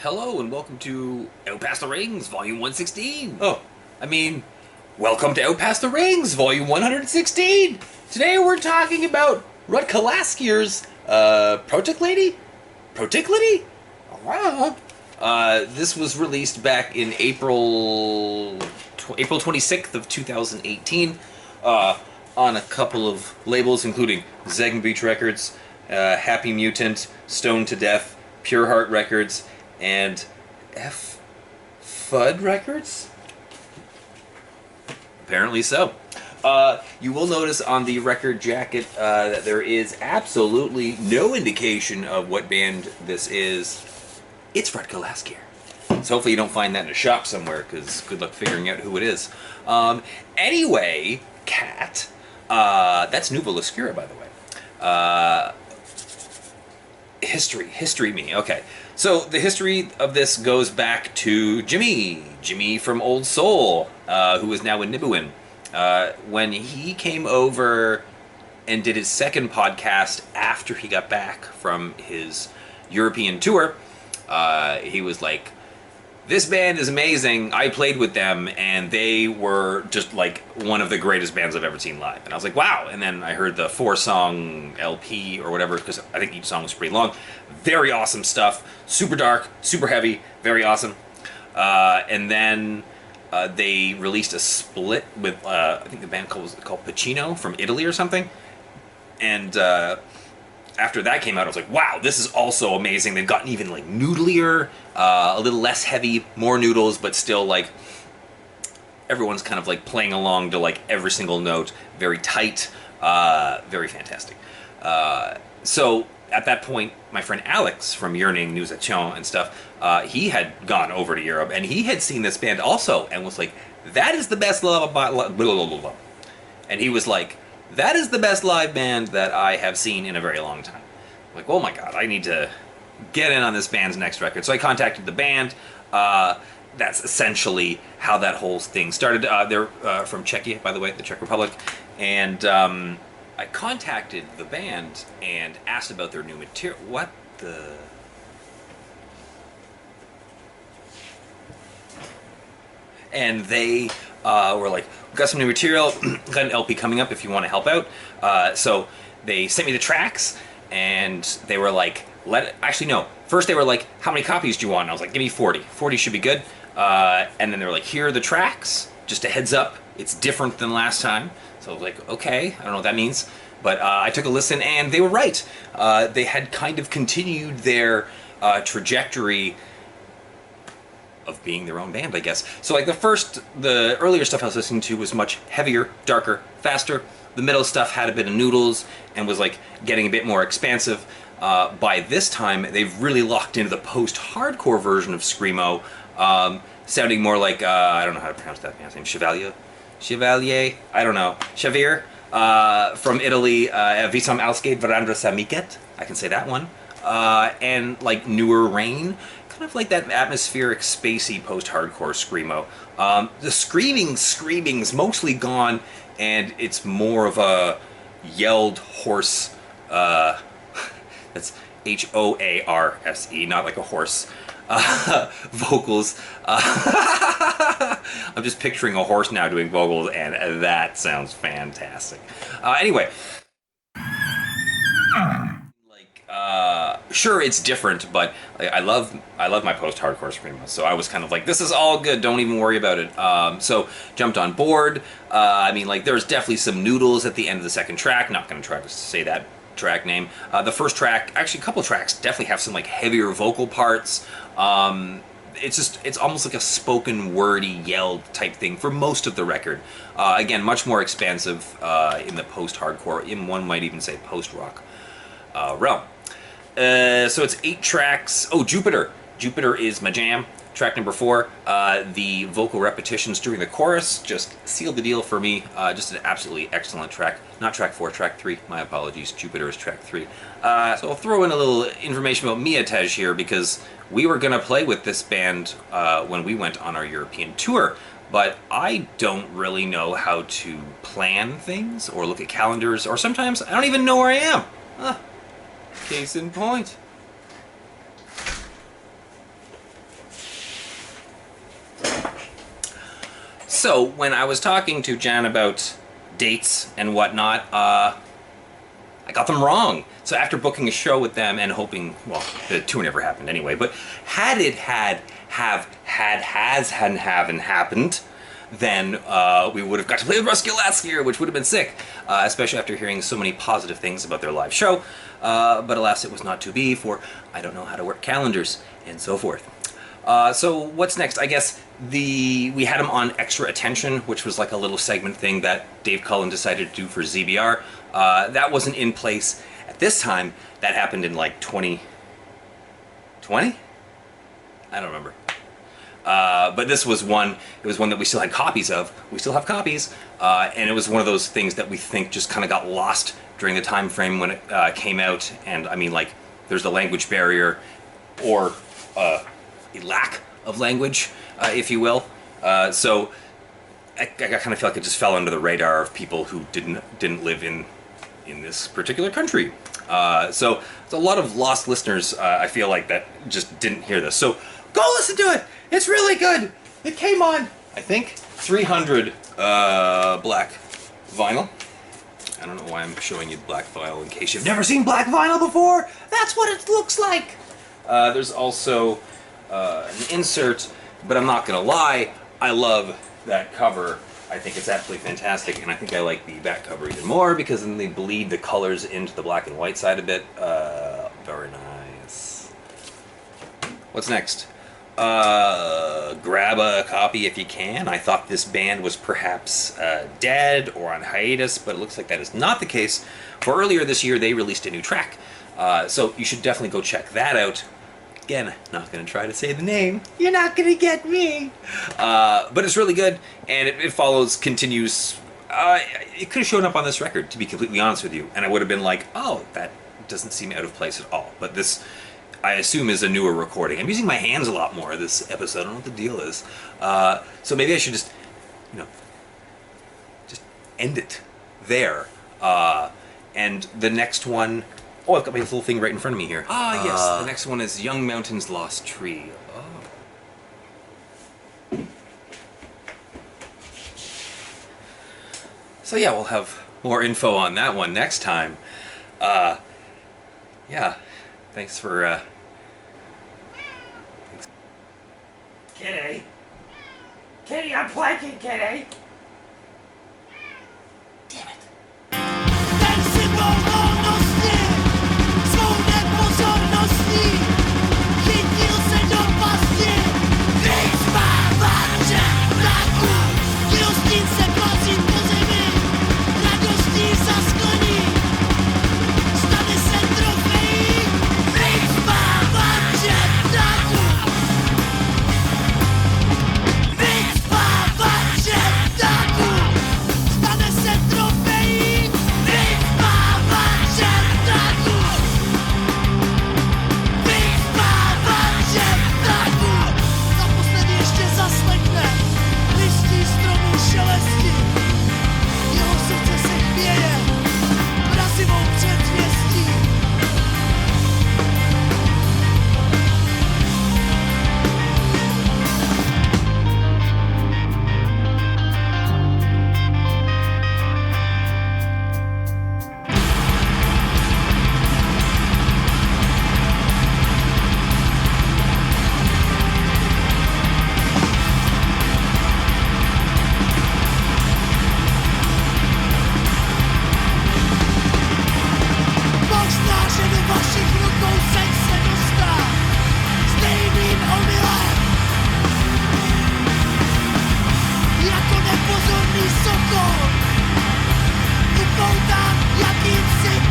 Hello and welcome to Out Past the Rings, Volume 116. Oh, Welcome to Out Past the Rings, Volume 116. Today we're talking about Rutka Laskier's Protiklady? Protiklady? This was released back in April 26th of 2018 on a couple of labels, including Zegn Beach Records, Happy Mutant, Stoned to Death, Pure Heart Records, and Fudd Records? Apparently so. You will notice on the record jacket that there is absolutely no indication of what band this is. It's Rutka Laskier. So hopefully you don't find that in a shop somewhere, because good luck figuring out who it is. Anyway, Cat, that's Nuva Laskura, by the way. History me. Okay. So the history of this goes back to Jimmy from Old Soul, who is now in Nibelheim. When he came over and did his second podcast after he got back from his European tour, he was like, this band is amazing. I played with them, and they were just like one of the greatest bands I've ever seen live. And I was like, wow. And then I heard the 4-song LP or whatever, because I think each song was pretty long. Very awesome stuff. Super dark, super heavy, very awesome. And then they released a split with, I think the band was called Pacino from Italy or something. And after that came out, I was like, wow, this is also amazing. They've gotten even like noodlier, a little less heavy, more noodles, but still like everyone's kind of like playing along to like every single note. Very tight, very fantastic. So at that point, my friend Alex from Yearning, Nous Étions and stuff, he had gone over to Europe and he had seen this band also and was like, that is the best and he was like, that is the best live band that I have seen in a very long time. I'm like, oh my god, I need to get in on this band's next record. So I contacted the band. That's essentially how that whole thing started. They're from Czechia, by the way, the Czech Republic. And I contacted the band and asked about their new material. What the... And they were like, we've got some new material, got an LP coming up if you want to help out. So they sent me the tracks, and they were like, actually no, first they were like, how many copies do you want? And I was like, give me 40. 40 should be good. And then they were like, here are the tracks, just a heads up, it's different than last time. So I was like, okay, I don't know what that means. But I took a listen, and they were right. They had kind of continued their trajectory of being their own band, I guess. So like the earlier stuff I was listening to was much heavier, darker, faster. The middle stuff had a bit of noodles and was like getting a bit more expansive. By this time, they've really locked into the post-hardcore version of Screamo, sounding more like, I don't know how to pronounce that band's name, Chevalier, I don't know, Xavier, from Italy, Visam Alske Verandra Samiket, I can say that one, and like newer Rain, kind of like that atmospheric, spacey post-hardcore Screamo. The screaming's mostly gone, and it's more of a yelled hoarse, that's H-O-A-R-S-E, not like a horse, vocals. I'm just picturing a horse now doing vocals, and that sounds fantastic. Anyway. Sure, it's different, but I love my post-hardcore screamo. So I was kind of like, this is all good. Don't even worry about it. So jumped on board. I mean, like, there's definitely some noodles at the end of the second track. Not going to try to say that track name. The first track, actually, a couple tracks definitely have some like heavier vocal parts. It's almost like a spoken wordy yelled type thing for most of the record. Again, much more expansive in the post-hardcore. In one might even say post-rock realm. So it's 8 tracks. Oh, Jupiter. Jupiter is my jam. Track number 4. The vocal repetitions during the chorus just sealed the deal for me. Just an absolutely excellent track. Not track 4, track 3. My apologies. Jupiter is track 3. So I'll throw in a little information about Miatej here, because we were going to play with this band when we went on our European tour. But I don't really know how to plan things or look at calendars, or sometimes I don't even know where I am. Case in point. So when I was talking to Jan about dates and whatnot, I got them wrong. So after booking a show with them and hoping, well, the tour never happened anyway, but had it hadn't happened, then we would have got to play with Rutka Laskier, which would have been sick, especially after hearing so many positive things about their live show. But alas, it was not to be, for I don't know how to work calendars and so forth. So what's next? I guess we had him on Extra Attention, which was like a little segment thing that Dave Cullen decided to do for ZBR. That wasn't in place at this time. That happened in like 2020? I don't remember. But this was one, it was one that we still had copies of. We still have copies. And it was one of those things that we think just kind of got lost during the time frame when it came out. And I mean, like, there's the language barrier, or a lack of language, if you will. So I kind of feel like it just fell under the radar of people who didn't live in this particular country. So there's a lot of lost listeners, I feel like, that just didn't hear this. So go listen to it. It's really good. It came on, I think, 300 black vinyl. I don't know why I'm showing you black vinyl in case you've never seen black vinyl before. That's what it looks like. There's also an insert, but I'm not gonna lie, I love that cover. I think it's absolutely fantastic, and I think I like the back cover even more because then they bleed the colors into the black and white side a bit. Very nice. What's next? Grab a copy if you can. I thought this band was perhaps dead or on hiatus, but it looks like that is not the case. For earlier this year, they released a new track. So you should definitely go check that out. Again, not going to try to say the name. You're not going to get me. But it's really good, and it continues. It could have shown up on this record, to be completely honest with you, and I would have been like, oh, that doesn't seem out of place at all. But this, I assume, is a newer recording. I'm using my hands a lot more this episode. I don't know what the deal is. So maybe I should just, just end it there. And the next one... Oh, I've got my little thing right in front of me here. Yes, the next one is Young Mountain's Lost Tree. Oh. So yeah, we'll have more info on that one next time. Yeah, thanks for... Kitty! Kitty, I'm planking, Kitty! Damn it. Upoutam jakýmsi